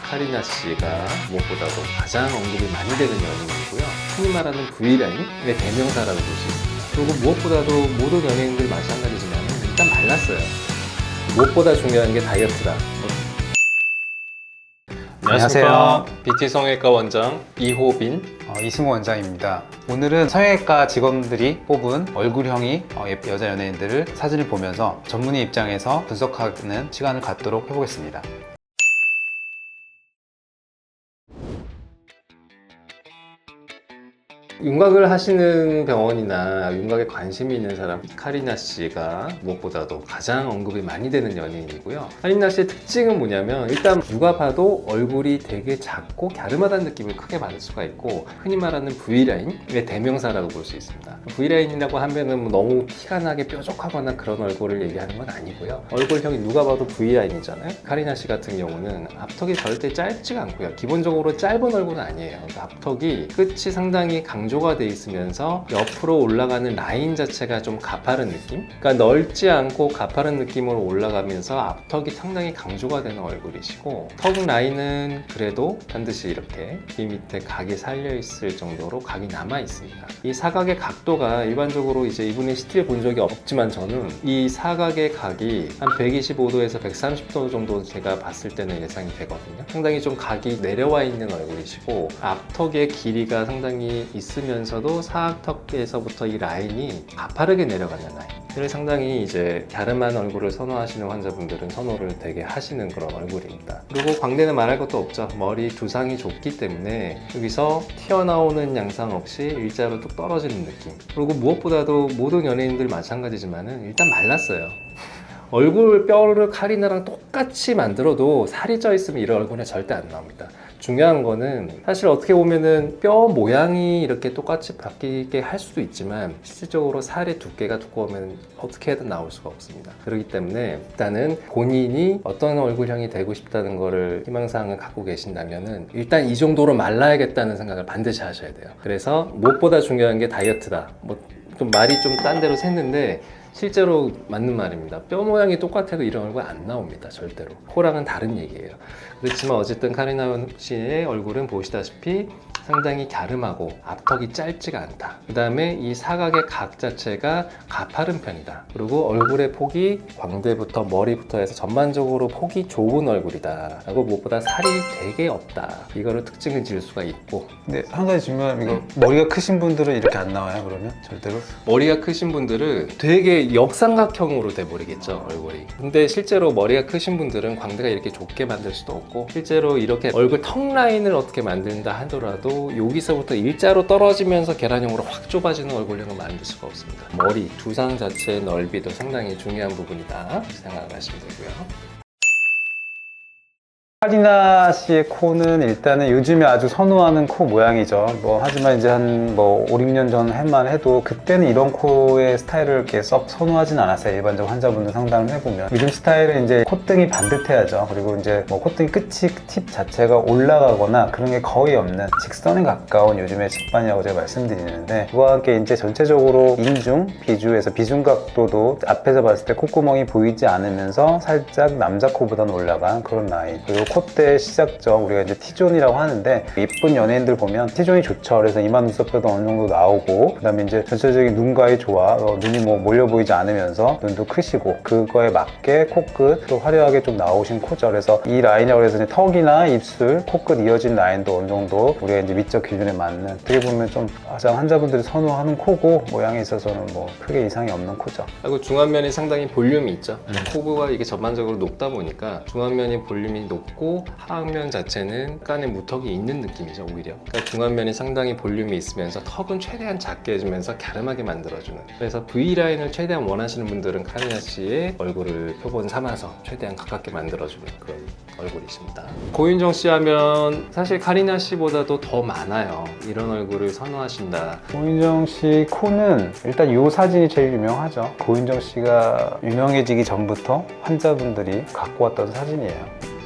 카리나 씨가 무엇보다도 가장 언급이 많이 되는 연예인이고요. 흔히 말하는 V라인의 대명사라고 볼 수 있습니다. 그리고 무엇보다도 모든 연예인들 마찬가지지만 일단 말랐어요. 무엇보다 중요한 게 다이어트다. 안녕하세요. BT 성형외과 원장 이호빈. 이승우 원장입니다. 오늘은 성형외과 직원들이 뽑은 얼굴형이 예쁜 여자 연예인들을 사진을 보면서 전문의 입장에서 분석하는 시간을 갖도록 해보겠습니다. 윤곽을 하시는 병원이나 윤곽에 관심이 있는 사람, 카리나 씨가 무엇보다도 가장 언급이 많이 되는 연예인이고요. 카리나 씨의 특징은 뭐냐면 일단 누가 봐도 얼굴이 되게 작고 갸름하다는 느낌을 크게 받을 수가 있고, 흔히 말하는 V라인의 대명사라고 볼 수 있습니다. V라인이라고 하면은 뭐 너무 티가 나게 뾰족하거나 그런 얼굴을 얘기하는 건 아니고요. 얼굴형이 누가 봐도 V라인이잖아요. 카리나 씨 같은 경우는 앞턱이 절대 짧지가 않고요. 기본적으로 짧은 얼굴은 아니에요. 그러니까 앞턱이 끝이 상당히 강조가 돼 있으면서 옆으로 올라가는 라인 자체가 좀 가파른 느낌? 그러니까 넓지 않고 가파른 느낌으로 올라가면서 앞턱이 상당히 강조가 되는 얼굴이시고, 턱 라인은 그래도 반드시 이렇게 귀 밑에 각이 살려 있을 정도로 각이 남아 있습니다. 이 사각의 각도가 일반적으로 이제 이분의 CT를 본 적이 없지만 저는 이 사각의 각이 한 125도에서 130도 정도 제가 봤을 때는 예상이 되거든요. 상당히 좀 각이 내려와 있는 얼굴이시고, 앞턱의 길이가 상당히 있으면서도 사각턱에서부터 이 라인이 가파르게 내려가는 라인. 그래서 상당히 이제 갸름한 얼굴을 선호하시는 환자분들은 선호를 되게 하시는 그런 얼굴입니다. 그리고 광대는 말할 것도 없죠. 머리 두상이 좁기 때문에 여기서 튀어나오는 양상 없이 일자로 뚝 떨어지는 느낌. 그리고 무엇보다도 모든 연예인들 마찬가지지만은 일단 말랐어요. 얼굴 뼈를 카리나랑 똑같이 만들어도 살이 쪄 있으면 이런 얼굴에 절대 안 나옵니다. 중요한 거는 사실 어떻게 보면은 뼈 모양이 이렇게 똑같이 바뀌게 할 수도 있지만 실질적으로 살의 두께가 두꺼우면 어떻게 해도 나올 수가 없습니다. 그렇기 때문에 일단은 본인이 어떤 얼굴형이 되고 싶다는 거를 희망사항을 갖고 계신다면은 일단 이 정도로 말라야겠다는 생각을 반드시 하셔야 돼요. 그래서 무엇보다 중요한 게 다이어트다. 뭐 좀 말이 좀 딴 데로 샜는데 실제로 맞는 말입니다. 뼈 모양이 똑같아도 이런 얼굴 안 나옵니다. 절대로. 코랑은 다른 얘기예요. 그렇지만 어쨌든 카리나 씨의 얼굴은 보시다시피 상당히 갸름하고 앞턱이 짧지가 않다. 그 다음에 이 사각의 각 자체가 가파른 편이다. 그리고 얼굴의 폭이 광대부터 머리부터 해서 전반적으로 폭이 좁은 얼굴이다 라고, 무엇보다 살이 되게 없다. 이거를 특징을 지을 수가 있고. 근데 한 가지 중요한, 이거 머리가 크신 분들은 이렇게 안 나와요, 그러면? 절대로? 머리가 크신 분들은 되게 역삼각형으로 돼버리겠죠, 얼굴이. 근데 실제로 머리가 크신 분들은 광대가 이렇게 좁게 만들 수도 없고, 실제로 이렇게 얼굴 턱 라인을 어떻게 만든다 하더라도 여기서부터 일자로 떨어지면서 계란형으로 확 좁아지는 얼굴형을 만들 수가 없습니다. 머리, 두상 자체의 넓이도 상당히 중요한 부분이다 생각을 하시면 되고요. 카리나 씨의 코는 일단은 요즘에 아주 선호하는 코 모양이죠. 하지만 이제 한 5, 6년 전만 해도 그때는 이런 코의 스타일을 이렇게 썩 선호하진 않았어요. 일반적 환자분들 상담을 해보면. 요즘 스타일은 이제 콧등이 반듯해야죠. 그리고 이제 콧등 끝이 팁 자체가 올라가거나 그런 게 거의 없는 직선에 가까운 요즘의 직반이라고 제가 말씀드리는데, 그와 함께 이제 전체적으로 인중, 비주에서 비중 각도도 앞에서 봤을 때 콧구멍이 보이지 않으면서 살짝 남자 코보다는 올라간 그런 라인. 그리고 콧대 시작점, 우리가 이제 T존이라고 하는데, 이쁜 연예인들 보면 T존이 좋죠. 그래서 이마 눈썹뼈도 어느 정도 나오고, 그 다음에 이제 전체적인 눈가의 조화, 눈이 몰려 보이지 않으면서 눈도 크시고, 그거에 맞게 코끝 또 화려하게 좀 나오신 코죠. 그래서 이 라인이라고 해서 턱이나 입술, 코끝 이어진 라인도 어느 정도 우리가 이제 미적 기준에 맞는, 어떻게 보면 좀 가장 환자분들이 선호하는 코고, 모양에 있어서는 크게 이상이 없는 코죠. 그리고 중안면이 상당히 볼륨이 있죠. 코부가 이게 전반적으로 높다 보니까 중안면이 볼륨이 높고, 하악면 자체는 약간의 무턱이 있는 느낌이죠, 오히려. 그러니까 중안면이 상당히 볼륨이 있으면서 턱은 최대한 작게 해주면서 갸름하게 만들어주는. 그래서 V라인을 최대한 원하시는 분들은 카리나 씨의 얼굴을 표본 삼아서 최대한 가깝게 만들어주는 그런 얼굴이십니다. 고윤정 씨 하면 사실 카리나 씨보다도 더 많아요. 이런 얼굴을 선호하신다. 고윤정 씨 코는 일단 이 사진이 제일 유명하죠. 고윤정 씨가 유명해지기 전부터 환자분들이 갖고 왔던 사진이에요.